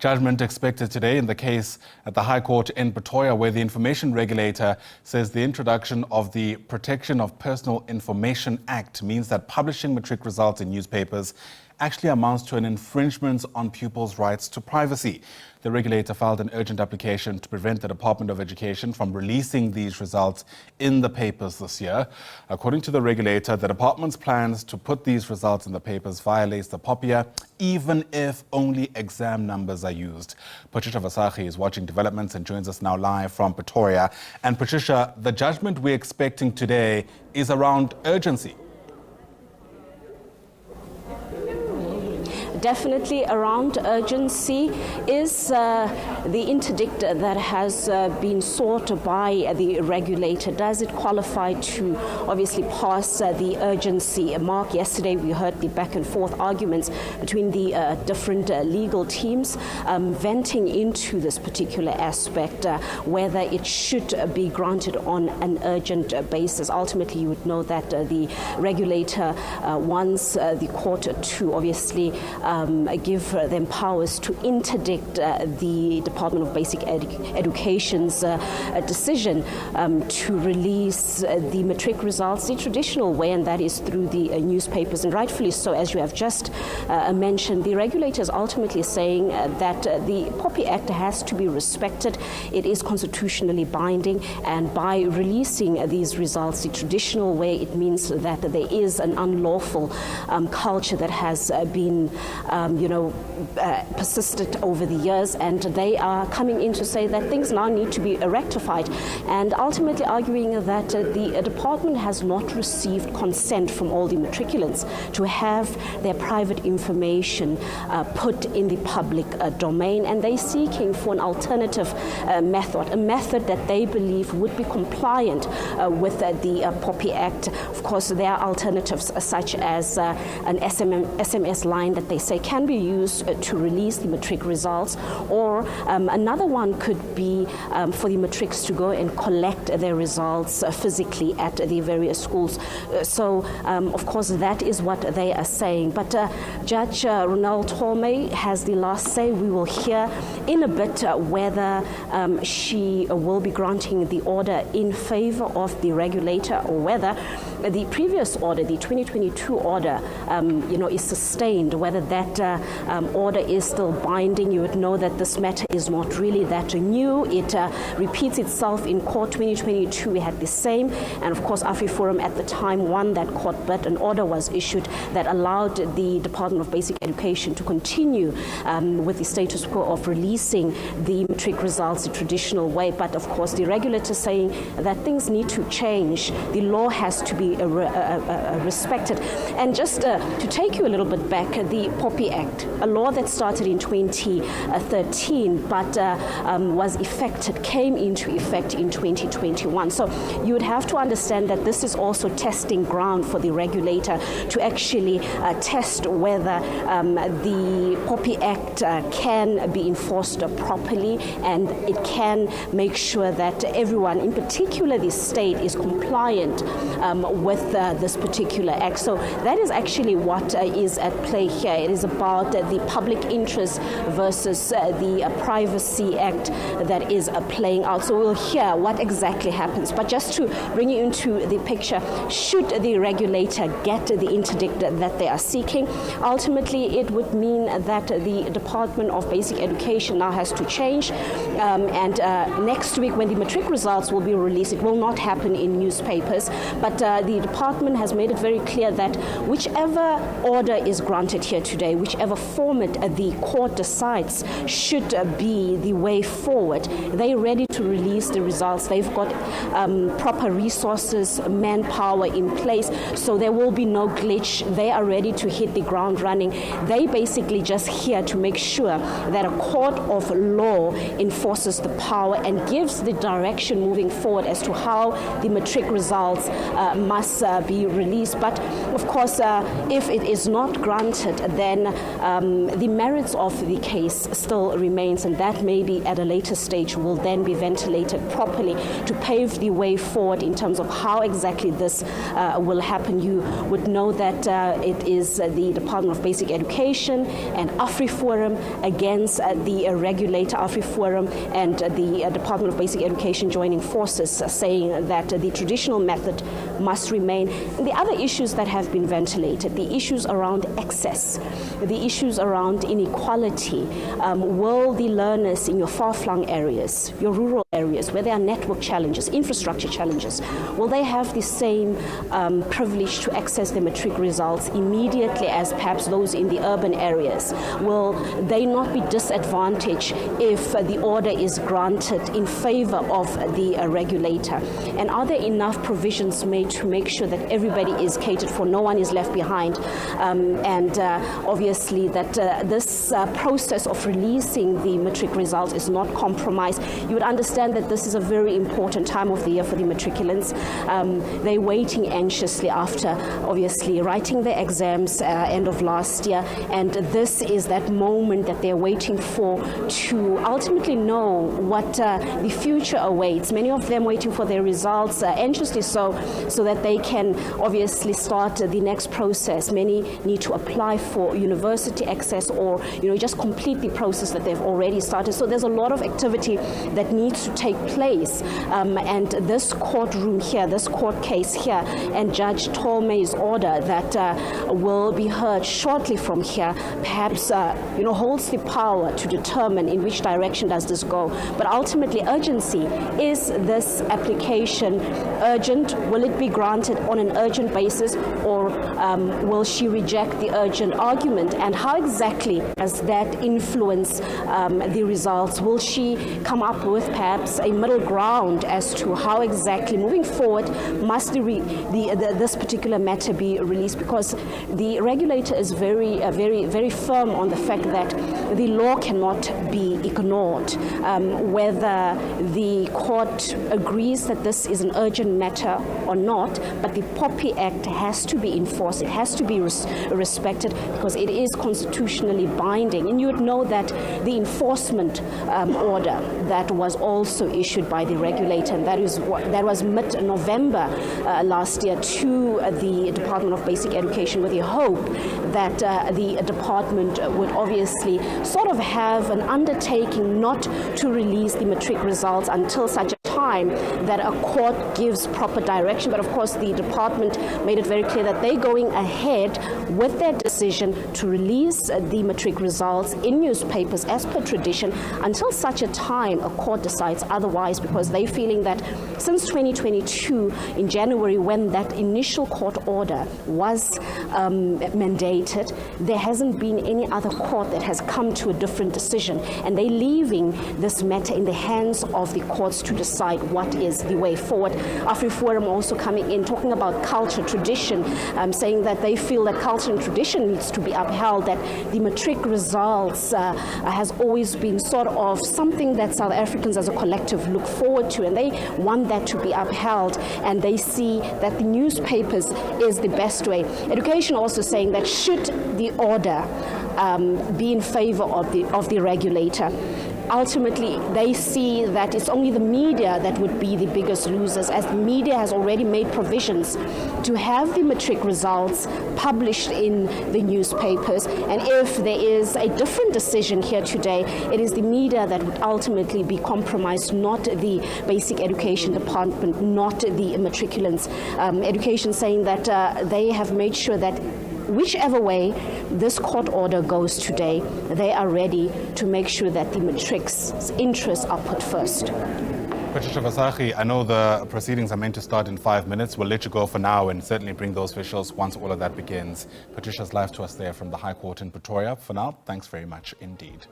Judgment expected today in the case at the High Court in Pretoria, where the Information Regulator says the introduction of the Protection of Personal Information Act means that publishing matric results in newspapers actually amounts to an infringement on pupils' rights to privacy. The regulator filed an urgent application to prevent the Department of Education from releasing these results in the papers this year. According to the regulator, the department's plans to put these results in the papers violates the POPIA, even if only exam numbers are used. Patricia Visagie is watching developments and joins us now live from Pretoria. And Patricia, the judgment we're expecting today is around urgency. Definitely around urgency is the interdict that has been sought by the regulator. Does it qualify to obviously pass the urgency mark? Yesterday we heard the back and forth arguments between the different legal teams venting into this particular aspect, whether it should be granted on an urgent basis. Ultimately, you would know that the regulator wants the court to obviously give them powers to interdict the Department of Basic Education's decision to release the matric results the traditional way, and that is through the newspapers. And rightfully so, as you have just mentioned, the regulator is ultimately saying that the POPIA Act has to be respected. It is constitutionally binding, and by releasing these results the traditional way, it means that there is an unlawful culture that has been persisted over the years, and they are coming in to say that things now need to be rectified, and ultimately arguing that the department has not received consent from all the matriculants to have their private information put in the public domain, and they're seeking for an alternative method, a method that they believe would be compliant with the POPIA Act. Of course, there are alternatives such as an SMS line that they say can be used to release the matric results, or another one could be for the matrics to go and collect their results physically at the various schools. So, of course, that is what they are saying. But Judge Ronald Tome has the last say. We will hear in a bit whether she will be granting the order in favor of the regulator, or whether the previous order, the 2022 order, is sustained, whether that order is still binding. You would know that this matter is not really that new. It repeats itself in court. 2022 we had the same, and of course AfriForum at the time won that court, but an order was issued that allowed the Department of Basic Education to continue with the status quo of releasing the matric results the traditional way. But of course the regulator saying that things need to change. The law has to be respected. And just to take you a little bit back, the POPIA Act, a law that started in 2013 but came into effect in 2021. So you would have to understand that this is also testing ground for the regulator to actually test whether the POPIA Act can be enforced properly, and it can make sure that everyone, in particular the state, is compliant with this particular act. So that is actually what is at play here. It is about the public interest versus the Privacy Act that is playing out. So we'll hear what exactly happens. But just to bring you into the picture, should the regulator get the interdict that they are seeking, ultimately it would mean that the Department of Basic Education now has to change. And next week, when the matric results will be released, it will not happen in newspapers. But the department has made it very clear that whichever order is granted here today, whichever format the court decides should be the way forward, they're ready to release the results. They've got proper resources, manpower in place, so there will be no glitch. They are ready to hit the ground running. They basically just here to make sure that a court of law enforces the power and gives the direction moving forward as to how the matric results must be released. But of course, if it is not granted, then the merits of the case still remains, and that maybe at a later stage will then be ventilated properly to pave the way forward in terms of how exactly this will happen. You would know that it is the Department of Basic Education and AfriForum against the regulator AfriForum and the Department of Basic Education joining forces, saying that the traditional method must remain. And the other issues that have been ventilated, the issues around access, the issues around inequality. Will the learners in your far-flung areas, your rural areas, where there are network challenges, infrastructure challenges, will they have the same privilege to access their matric results immediately as perhaps those in the urban areas? Will they not be disadvantaged if the order is granted in favor of the regulator? And are there enough provisions made to make sure that everybody is catered for, no one is left behind, and obviously that this process of releasing the matric results is not compromised? You would understand that this is a very important time of the year for the matriculants. They're waiting anxiously after obviously writing their exams end of last year, and this is that moment that they're waiting for to ultimately know what the future awaits. Many of them waiting for their results anxiously so that they can obviously start the next process. Many need to apply for university access or just complete the process that they've already started. So there's a lot of activity that needs to take place, and this courtroom here, this court case here, and Judge Tolme's order that will be heard shortly from here perhaps holds the power to determine in which direction does this go. But ultimately, urgency. Is this application urgent? Will it be granted on an urgent basis, or will she reject the urgent argument? And how exactly does that influence the results? Will she come up with perhaps a middle ground as to how exactly moving forward must this particular matter be released? Because the regulator is very firm on the fact that the law cannot be ignored. Whether the court agrees that this is an urgent matter or not, but the POPIA Act has to be enforced. It has to be respected because it is constitutionally binding. And you would know that the enforcement order that was also issued by the regulator, and that was mid-November last year to the Department of Basic Education, with the hope that the department would obviously sort of have an undertaking not to release the matric results until such a time that a court gives proper direction. But of course, the department made it very clear that they're going ahead with their decision to release the matric results in newspapers as per tradition until such a time a court decides otherwise, because they're feeling that since 2022 in January, when that initial court order was mandated, there hasn't been any other court that has come to a different decision, and they're leaving this matter in the hands of the courts to decide what is the way forward. AfriForum also coming in, talking about culture, tradition, saying that they feel that culture and tradition needs to be upheld, that the matric results has always been sort of something that South Africans as a collective look forward to, and they want that to be upheld, and they see that the newspapers is the best way. Education also saying that should the order be in favor of the regulator, ultimately they see that it's only the media that would be the biggest losers, as the media has already made provisions to have the matric results published in the newspapers. And if there is a different decision here today, it is the media that would ultimately be compromised, not the basic education department, not the matriculants. Education saying that they have made sure that whichever way this court order goes today, they are ready to make sure that the matric's interests are put first. Patricia Visagie, I know the proceedings are meant to start in 5 minutes. We'll let you go for now and certainly bring those officials once all of that begins. Patricia's live to us there from the High Court in Pretoria. For now, thanks very much indeed.